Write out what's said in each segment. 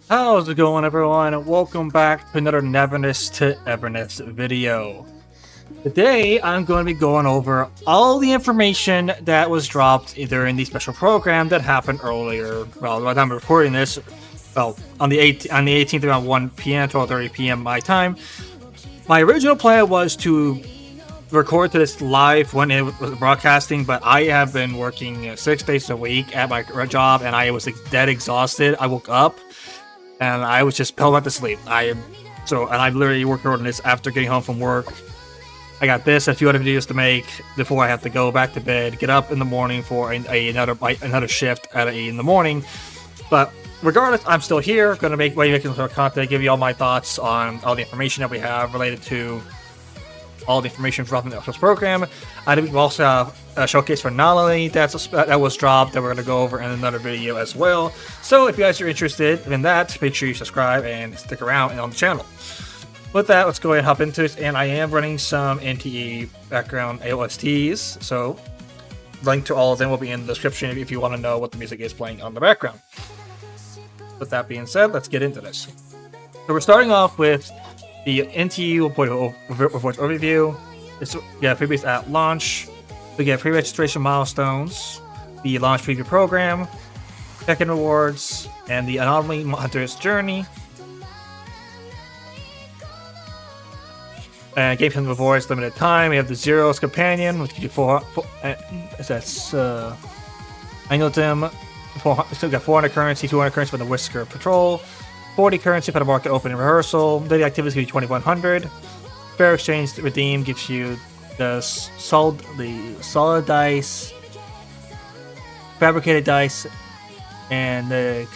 How's it going, everyone? Welcome back to another Neverness to Everness video. Today, I'm going to be going over all the information that was dropped during the special program that happened earlier. Well, by the time I'm recording this, on the 18th around 1 p.m., 12:30 p.m. my time. My original plan was to record this live when it was broadcasting, but I have been working 6 days a week at my job, and I was dead exhausted. I woke up and I was just pelted to sleep. I literally worked on this after getting home from work. I got this and a few other videos to make before I have to go back to bed, get up in the morning for another shift in the morning. But regardless, I'm still here, going to making some content, give you all my thoughts on all the information that we have related to all the information from the program. I think we also have a showcase for Nolly that was dropped that we're going to go over in another video as well. So if you guys are interested in that, make sure you subscribe and stick around on the channel. With that, let's go ahead and hop into it. And I am running some NTE background AOSTs, so link to all of them will be in the description if you want to know what the music is playing on the background. With that being said, let's get into this. So we're starting off with the NTE report overview. We get freebies at launch. We get pre-registration milestones, the launch preview program, check-in rewards, and the Anomaly Hunter's Journey. And game rewards limited time. We have the Zero's Companion, which gives you annual dim. Still got 400 currency, 200 currency for the Whisker Patrol, 40 currency for the Market Open and Rehearsal. Daily activities give you 2100. Fair exchange redeem gives you the solid dice, fabricated dice, and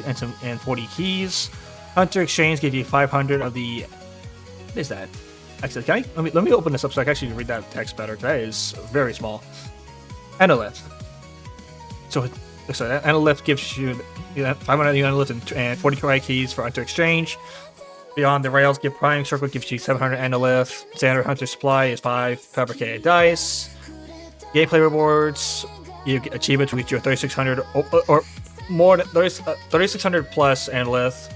40 keys. Hunter exchange gives you 500 of the. What is that? Actually, let me open this up so I can actually read that text better. That is very small. Analyth. So Analyth gives you 500 Analyth and 40 Karai keys for Hunter exchange. Beyond the Rails, give Prime Circle gives you 700 Analyth. Standard Hunter Supply is 5 fabricated dice. Gameplay rewards, you get achievements which are 3600 or more than 3600 plus Analyth.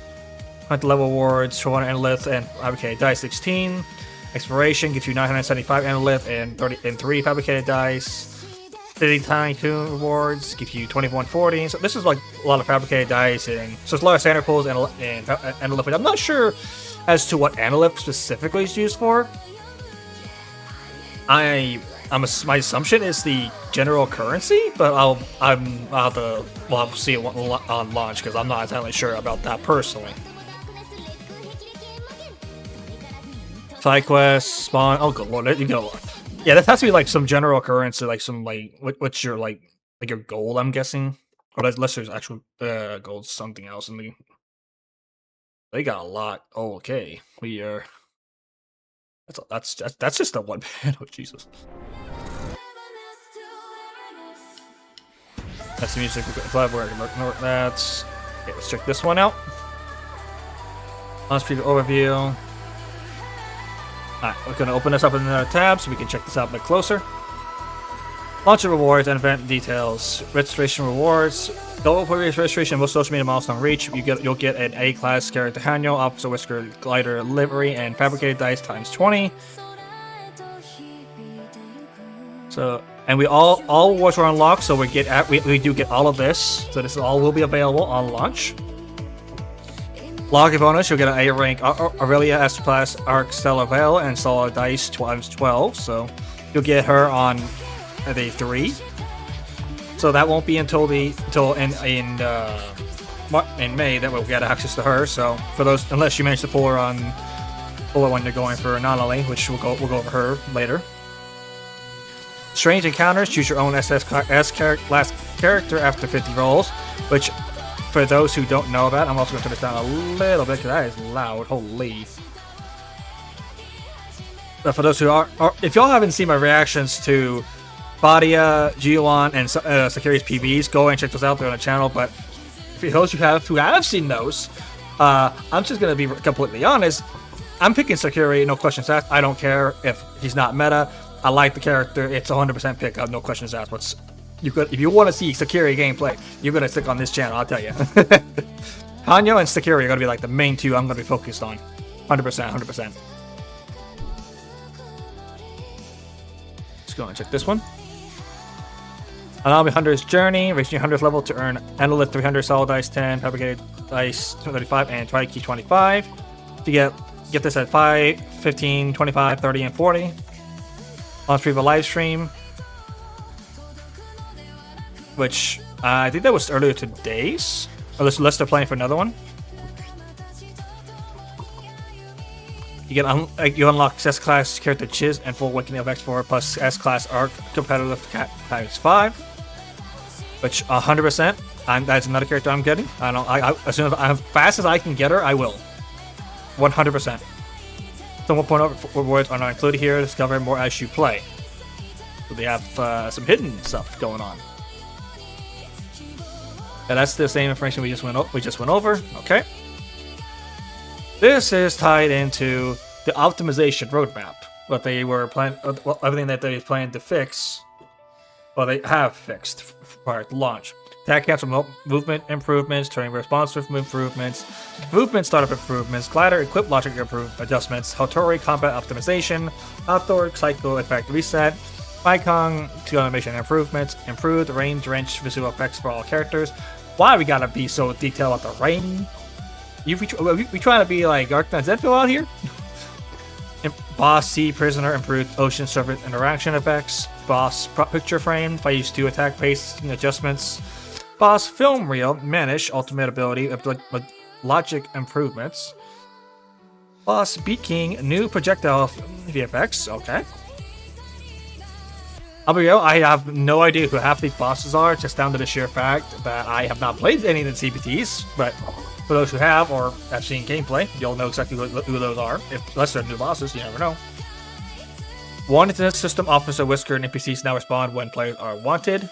Hunter level rewards, 400 Analyth and fabricated dice 16. Exploration gives you 975 Analyth and 3 fabricated dice. City Tiny Toon rewards give you 2140. So this is like a lot of fabricated dice, and so it's a lot of standard pulls and Analyth. I'm not sure as to what Analyth specifically is used for. My assumption is the general currency, but I'll have to see it on launch because I'm not entirely sure about that personally. Side quests, spawn. Oh good lord, there you go. Yeah, that has to be like some general currency, like some what's your like your gold, I'm guessing, or unless there's actual gold, something else. They got a lot. Oh, okay, we are. That's just a one man. Oh Jesus. That's the music. Glad we're ignore that. Okay, let's check this one out. Launch preview overview. Alright, we're going to open this up in another tab so we can check this out a bit closer. Launcher rewards and event details. Registration rewards. Go for registration, most social media milestone reach. You'll get an A-class character Hanyo, Officer Whisker glider livery, and fabricated dice times 20. So, and we all rewards are unlocked, so we do get all of this. So this all will be available on launch. Login bonus, you'll get an A rank Aurelia S class Arc Stellar Veil and Solid Dice times 12, so you'll get her on day 3. So that won't be until in May that we'll get access to her. So for those, unless you manage to pull her when you're going for Anomaly, which we'll go over her later. Strange encounters, choose your own SS class character after 50 rolls, which. For those who don't know that, I'm also going to turn this down a little bit because that is loud. Holy. But for those who are if y'all haven't seen my reactions to Badia, G1, and Sakuri's PVs, go and check those out there on the channel. But for those who have seen those, I'm just going to be completely honest. I'm picking Sakuri, no questions asked. I don't care if he's not meta. I like the character. It's 100% pick up, no questions asked. If you want to see Sakuri gameplay, you're gonna stick on this channel, I'll tell you. Hanyo and Sakura are going to be like the main two I'm going to be focused on. 100%, 100%. Let's go and check this one. Anami Hunter's Journey, reaching 100th level to earn Endless 300 Solid Dice 10, Fabricated Dice 35, and Tri-Key 25. To get this at 5, 15, 25, 30, and 40. On stream a live stream, which I think that was earlier today's. Unless they're playing for another one. You unlock S-Class character Chiz and full Awakening of X4 plus S-Class Arc competitive times 5. Which 100%, that's another character I'm getting. As fast as I can get her, I will. 100%. Some 1.0 rewards are not included here. Discover more as you play. So they have some hidden stuff going on. And that's the same information we just went over. Okay. This is tied into the optimization roadmap. What they were planning, everything that they planned to fix. Well, they have fixed prior to launch. Attack cancel movement improvements, turning responsive improvements, movement startup improvements, glider equip logic adjustments, Hattori combat optimization, outdoor cycle effect reset, Icon to animation improvements, improved range wrench visual effects for all characters. Why we gotta be so detailed about the rain? We trying to be like Arcana Zenfil out here? Boss Sea Prisoner improved ocean surface interaction effects. Boss picture frame, phase 2 attack pacing adjustments. Boss film reel, Manish ultimate ability logic improvements. Boss Beat King, new projectile VFX, okay. I'll be real, I have no idea who half these bosses are, just down to the sheer fact that I have not played any of the CPTs, but for those who have or have seen gameplay, you'll know exactly who those are. Unless they're new bosses, you never know. Wanted System Officer Whisker and NPCs now respond when players are wanted.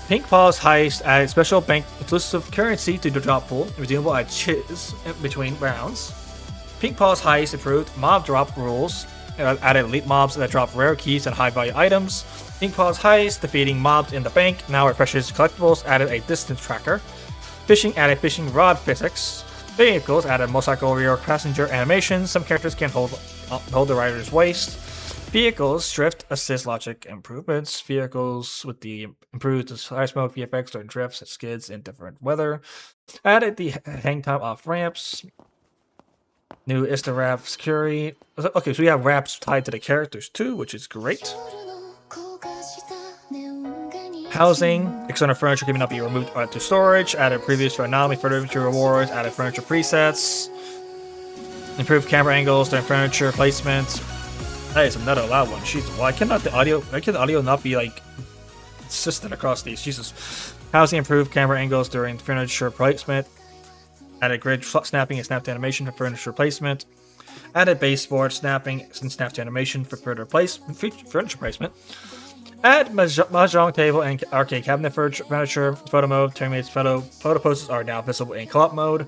Pink Paws Heist added special bank exclusive currency to the drop pool, redeemable at Chiz between rounds. Pink Paws Heist improved mob drop rules, added elite mobs that drop rare keys and high value items. Pink Paws Heist, defeating mobs in the bank, now refreshes collectibles, added a distance tracker. Fishing added fishing rod physics. Vehicles added motorcycle rear passenger animations. Some characters can hold the rider's waist. Vehicles drift assist logic improvements. Vehicles with the improved high smoke VFX or drifts, skids in different weather. Added the hang time off ramps. New Insta wrap security. Okay, so we have wraps tied to the characters too, which is great. Housing. External furniture can not be removed to storage. Added previous anomaly furniture rewards. Added furniture presets. Improved camera angles during furniture placement. That is another loud one. Jesus, why cannot the audio not be like consistent across these? Jesus. Housing improved camera angles during furniture placement. Added grid snapping and snapped animation for furniture placement. Added baseboard snapping and snapped animation for furniture placement. Add mahjong table and arcade cabinet furniture. Photo mode. Terminates photo poses are now visible in co-op mode.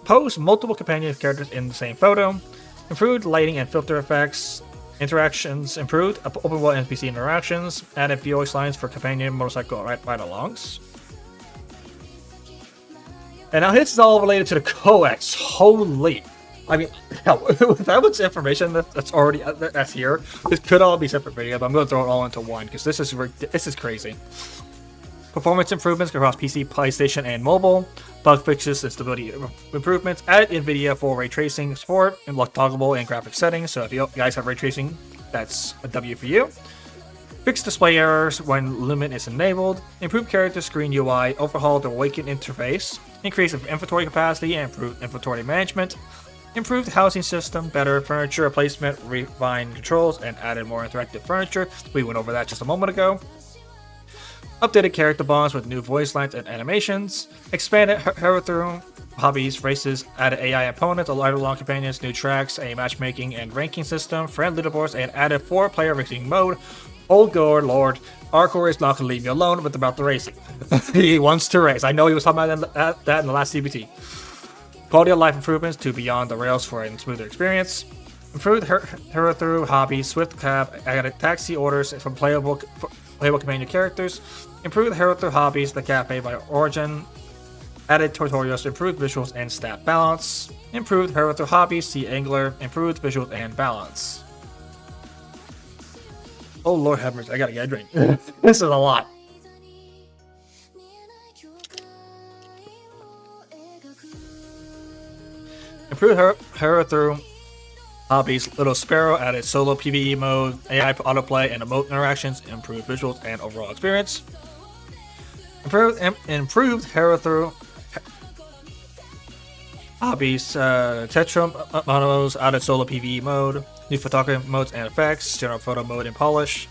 Pose multiple companion characters in the same photo. Improved lighting and filter effects. Interactions improved. Open world NPC interactions. Added voice lines for companion motorcycle ride-alongs. And now this is all related to the coax. Holy. I mean, hell, with that much information that's here, this could all be separate videos, but I'm going to throw it all into one because this is crazy. Performance improvements across PC, PlayStation, and mobile. Bug fixes and stability improvements. Added NVIDIA for ray tracing support and lock toggleable and graphic settings. So if you guys have ray tracing, that's a W for you. Fix display errors when Lumen is enabled. Improve character screen UI. Overhaul the Awaken interface. Increase inventory capacity and improve inventory management. Improved housing system, better furniture placement, refined controls, and added more interactive furniture. We went over that just a moment ago. Updated character bonds with new voice lines and animations. Expanded Herothroom hobbies, races, added AI opponents, a ride-along companions, new tracks, a matchmaking and ranking system, friend leaderboards, and added 4-player racing mode. Oh good lord, Arcor is not going to leave me alone with about the racing. He wants to race. I know he was talking about that in the last CBT. Quality of life improvements to beyond the rails for a smoother experience. Improved Herothrough hobby, Swift Cab, added taxi orders from playable companion characters. Improved Herothrough hobbies, the cafe by Origin. Added tutorials to improve visuals and stat balance. Improved her with her hobbies, see angler, improved visuals and balance. Oh Lord have mercy, I gotta get a drink. This is a lot. Improved her through hobbies. Little Sparrow added solo PvE mode, AI autoplay, and emote interactions. Improved visuals and overall experience. Improved Hero through hobbies. Tetra monos added solo PvE mode. New photography modes and effects. General photo mode and polish.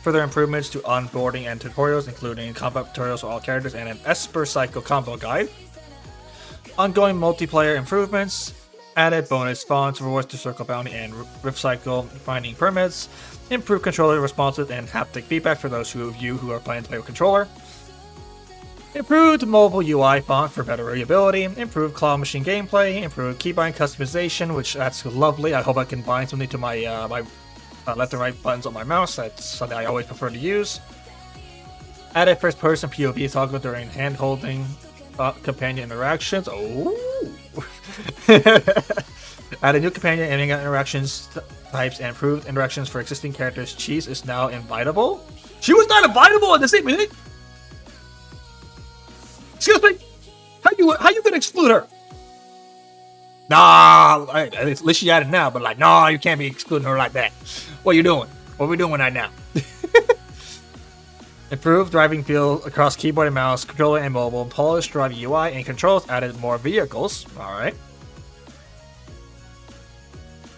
Further improvements to onboarding and tutorials, including combat tutorials for all characters and an Esper Cycle combo guide. Ongoing multiplayer improvements. Added bonus spawns, rewards to circle bounty and rift cycle finding permits. Improved controller responses and haptic feedback for those of you who are planning to play with controller. Improved mobile UI font for better readability. Improved claw machine gameplay. Improved keybind customization, which that's lovely. I hope I can bind something to my left and right buttons on my mouse. That's something I always prefer to use. Added first-person POV toggle during hand-holding companion interactions. Oh. Added new companion and interactions types and improved interactions for existing characters. Cheese is now invitable. She was not invitable in the same minute. Excuse me. How you gonna exclude her? Nah, at least she added now, but like, nah, you can't be excluding her like that. What you doing? What are we doing right now? Improved driving feel across keyboard and mouse, controller and mobile, polished driving UI and controls, added more vehicles. Alright.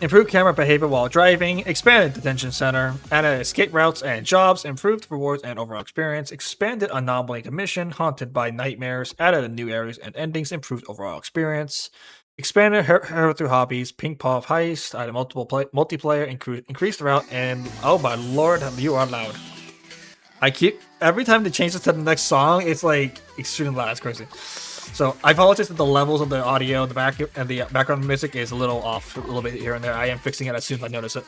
Improved camera behavior while driving, expanded detention center, added escape routes and jobs, improved rewards and overall experience, expanded anomaly commission, haunted by nightmares, added new areas and endings, improved overall experience, expanded her through hobbies, ping pong heist, added multiple multiplayer, increased route, and oh my lord, you are loud. I keep every time they change it to the next song, it's like extremely loud. It's crazy. So I apologize that the levels of the audio, the background music is a little off, a little bit here and there. I am fixing it as soon as I notice it.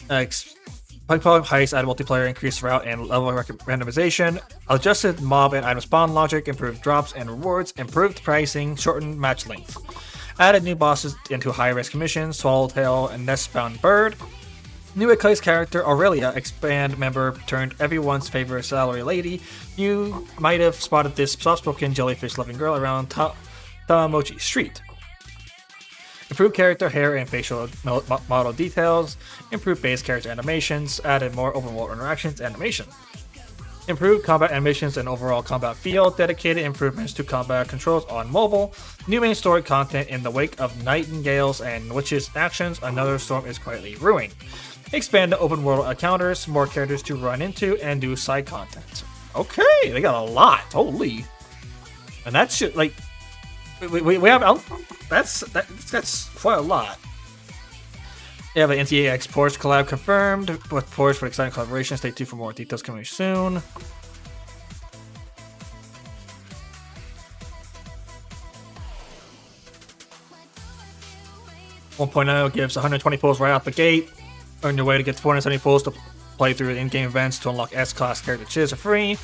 Ping-pong heist, added multiplayer, increased route and level randomization, adjusted mob and item spawn logic, improved drops and rewards, improved pricing, shortened match length, added new bosses into high-risk missions, Swallowtail and Nestbound Bird. New Eclipse character Aurelia, expand member turned everyone's favorite salary lady. You might have spotted this soft-spoken jellyfish-loving girl around Tamamochi Street. Improved character hair and facial model details. Improved base character animations. Added more open world interactions animation. Improved combat animations and overall combat feel. Dedicated improvements to combat controls on mobile. New main story content in the wake of Nightingale's and Witch's actions. Another storm is quietly brewing. Expand the open world encounters, more characters to run into, and do side content. Okay, they got a lot. Holy. And that shit, like, we have, that's quite a lot. They have an NTAX Porsche collab confirmed, with Porsche for exciting collaboration. Stay tuned for more details coming soon. .0 gives 120 pulls right out the gate. Earn your way to get 470 pulls to play through the in-game events to unlock S-Class character Chiz for free.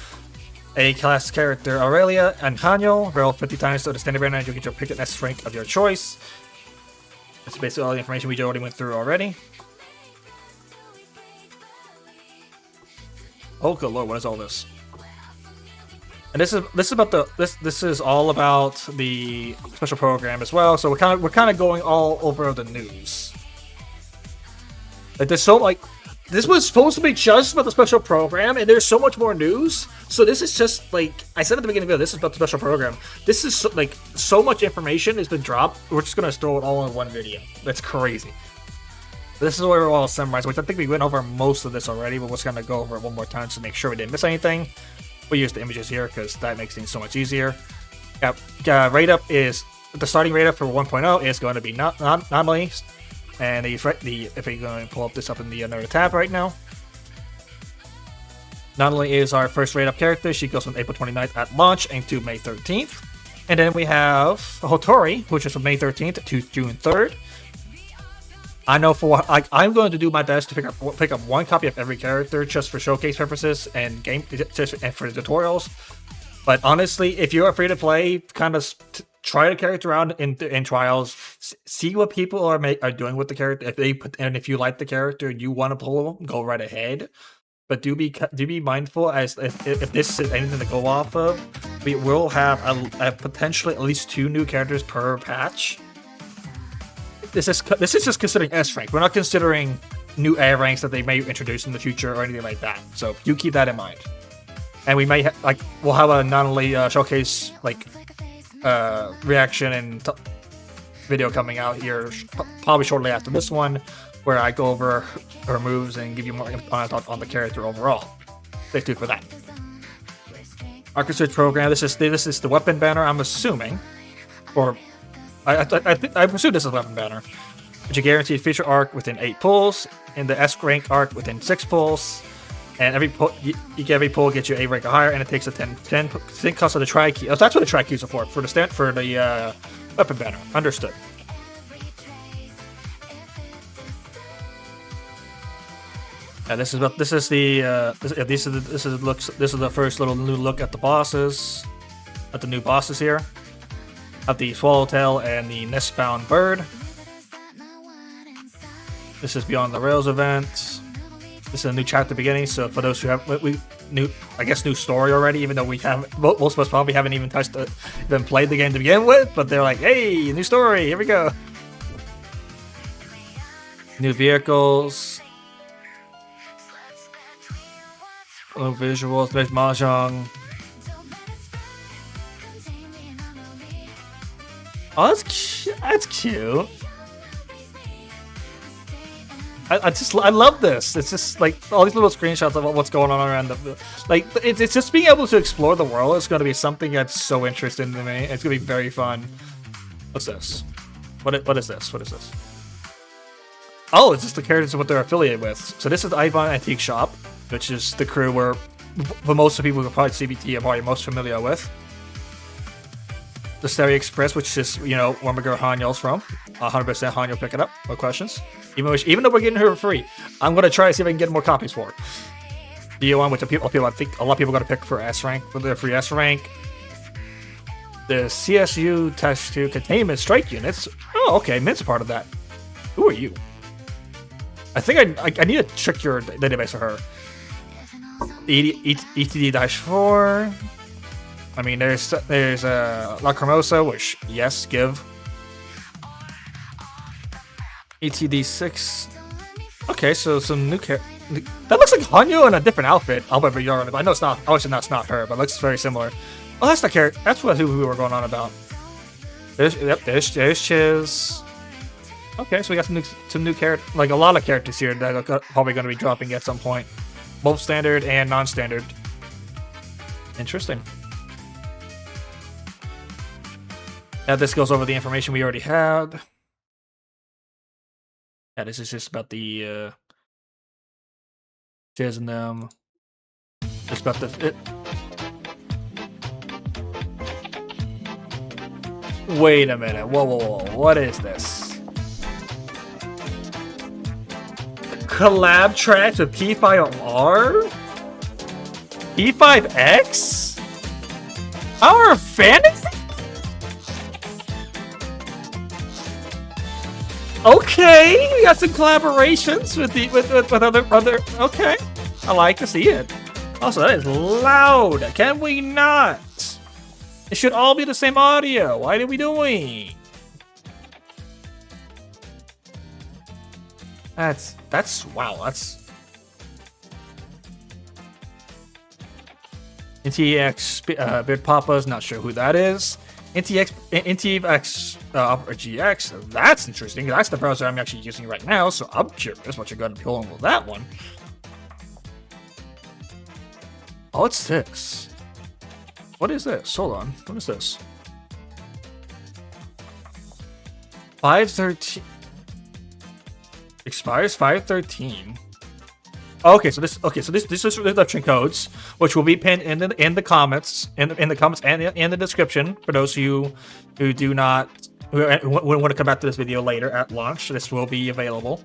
A-Class character Aurelia and Hanyo. Roll 50 times to the standard banner and you'll get your pick an S rank of your choice. That's basically all the information we already went through already. Oh good lord, what is all this? And this is all about the special program as well. So we're kind of going all over the news. Like there's so like this was supposed to be just about the special program, and there's so much more news. So this is just like I said at the beginning of the video, this is about the special program. This is so much information has been dropped. We're just gonna throw it all in one video. That's crazy. This is where we're all summarized, which I think we went over most of this already, but we're just gonna go over it one more time to make sure we didn't miss anything. We use the images here because that makes things so much easier. Rate up is the starting rate up for 1.0 is going to be nominally. And if we're going to pull up this up in the another tab right now. Not only is our first rate up character, she goes from April 29th at launch into May 13th. And then we have Hotori, which is from May 13th to June 3rd. I know for what I'm going to do my best to pick up one copy of every character just for showcase purposes and for the tutorials. But honestly, if you're free to play, kind of try the character out in trials, see what people are doing with the character. If you like the character and you want to pull them, go right ahead. But do be mindful, as if this is anything to go off of, we will have a potentially at least 2 new characters per patch. This is just considering S rank. We're not considering new A ranks that they may introduce in the future or anything like that. So you keep that in mind. And we may we'll have a not only showcase reaction and video coming out here probably shortly after this one, where I go over her moves and give you more thoughts on the character overall. Stay tuned for that. Arc Research Program. This is the weapon banner, I'm assuming, or I presume this is a weapon banner. Which you guaranteed feature arc within 8 pulls, and the S rank arc within 6 pulls. And every pull, you get every pull gets you A rank or higher, and it takes a 10 cost of the tri key. Oh, that's what the tri keys are for the weapon banner. Understood. This is the first little new look at the bosses, at the new bosses here, at the Swallowtail and the Nestbound Bird. This is Beyond the Rails event. This is a new chapter beginning, so for those who have new story already, even though we haven't, most of us probably haven't even played the game to begin with, but they're like, hey, new story, here we go. New vehicles. New visuals, there's Mahjong. Oh, that's cute. I love this. It's just like all these little screenshots of what's going on around it's just being able to explore the world is going to be something that's so interesting to me. It's going to be very fun. What's this? What is this? What is this? Oh, it's just the characters and what they're affiliated with. So this is the Ivan Antique Shop, which is the crew where for most of the people who probably CBT are probably most familiar with. The Stereo Express, which is, where my girl Hanyo's from. 100% Hanyo pick it up. No questions. Even though we're getting her for free, I'm going to try to see if I can get more copies for it. DO1, which I think a lot of people are going to pick for S rank, for their free S rank. The CSU Test 2 Containment Strike Units. Oh, okay. Mint's a part of that. Who are you? I think I need to check your database for her. ETD-4. I mean, there's La Cremosa, which, yes, give. ETD-6. Okay, so some new character. That looks like Hanyo in a different outfit. However, I know it's not. Obviously, that's not her, but it looks very similar. Oh, that's the character. That's who we were going on about. There's Chiz. Okay, so we got some new characters, like a lot of characters here that are probably going to be dropping at some point, both standard and non-standard. Interesting. Now this goes over the information we already had. Yeah, this is just about the Chiz and them. Just about Wait a minute. Whoa. What is this? Collab tracks with P5R? P5X? Our fantasy? Okay, we got some collaborations with other. Okay, I like to see it. Also, that is loud. Can we not? It should all be the same audio. Why are we doing? Wow. That's NTX Beard Papa's not sure who that is. NTX GX. That's interesting. That's the browser I'm actually using right now. So I'm curious what you're going to be pulling with that one. Oh, it's this. What is this? Hold on. What is this? 513. Expires 513. Okay, so this is reduction codes, which will be pinned in the comments, in the comments and in the description for those who do not want to come back to this video later at launch. This will be available.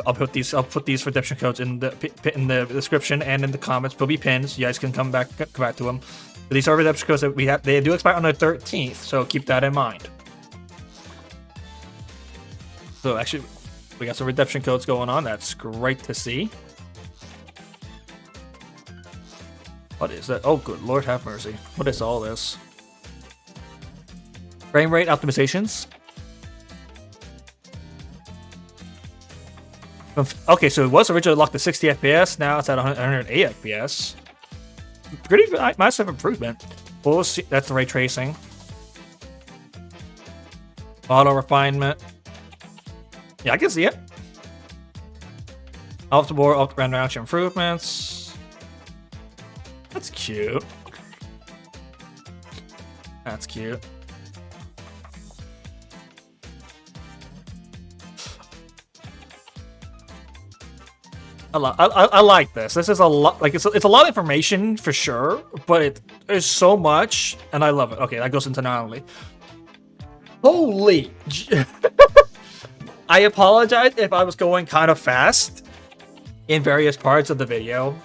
I'll put these redemption codes in the description and in the comments. There'll be pins. You guys can come back to them. But these are redemption codes that we have. They do expire on the 13th, so keep that in mind. So actually, we got some redemption codes going on. That's great to see. What is that? Oh, good Lord, have mercy! What is all this? Frame rate optimizations. Okay, so it was originally locked to 60 FPS. Now it's at 108 FPS. Pretty massive improvement. We'll see. That's the ray tracing. Auto refinement. Yeah, I can see it. Optimal render action improvements. That's cute. That's cute. I like this. This is a lot. Like it's a lot of information for sure, but there's so much, and I love it. Okay, that goes into anomaly. Holy! I apologize if I was going kind of fast in various parts of the video,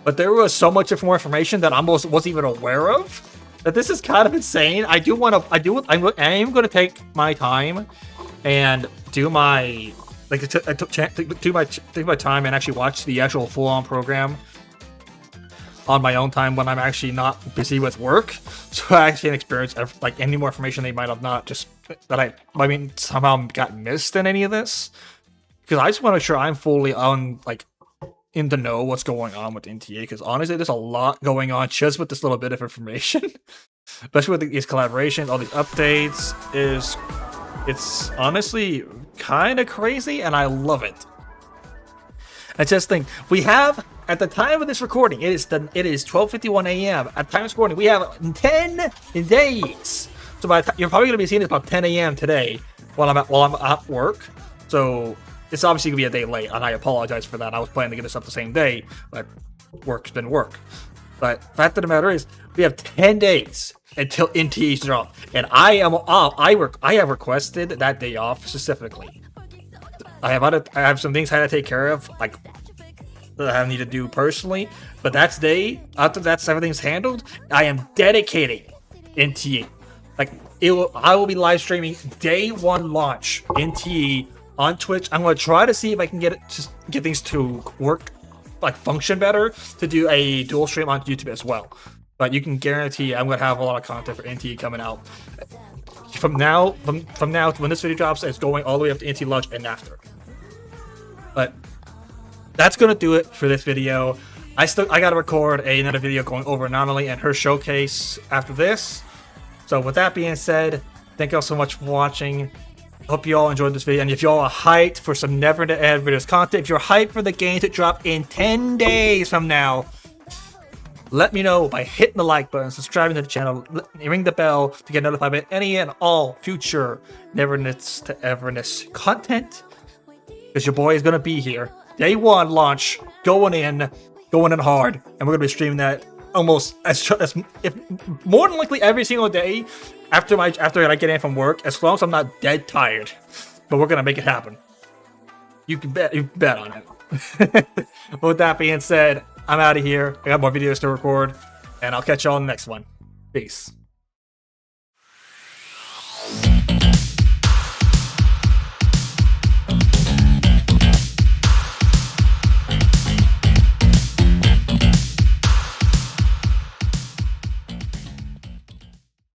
but there was so much more information that I almost wasn't even aware of. That this is kind of insane. I am going to take my time and do my. Like take my time and actually watch the actual full-on program on my own time when I'm actually not busy with work, so I actually can experience like any more information they might have not just that I mean somehow got missed in any of this, because I just want to make sure I'm fully on like in the know what's going on with NTA, because honestly there's a lot going on just with this little bit of information, especially with these collaborations, all these updates. It's honestly kind of crazy, and I love it. I just think we have, at the time of this recording, it is 12:51 a.m. At the time of this recording, we have 10 days. So you're probably going to be seeing this about 10 a.m. today while I'm at work. So it's obviously going to be a day late, and I apologize for that. I was planning to get this up the same day, but work's been work. But the fact of the matter is, we have 10 days until NTEs drop, and I am off. I have requested that day off specifically. I have some things I had to take care of, like that I need to do personally. But that's day after everything's handled, I am dedicating NTE. Like I will be live streaming day one launch NTE on Twitch. I'm going to try to see if I can get things to work, like function better, to do a dual stream on YouTube as well. But you can guarantee I'm going to have a lot of content for NTE coming out. From now to when this video drops, it's going all the way up to NTE launch and after. But that's going to do it for this video. I got to record another video going over Anomaly and her showcase after this. So with that being said, thank you all so much for watching. Hope you all enjoyed this video, and if you all are hyped for some Neverness content, if you're hyped for the game to drop in 10 days from now, let me know by hitting the like button, subscribing to the channel, ring the bell to get notified about any and all future Neverness to Everness content, because your boy is going to be here. Day one launch, going in hard, and we're going to be streaming that almost if more than likely every single day after I get in from work, as long as I'm not dead tired. But we're going to make it happen. You can bet on it. With that being said, I'm out of here. I got more videos to record, and I'll catch y'all in the next one. Peace.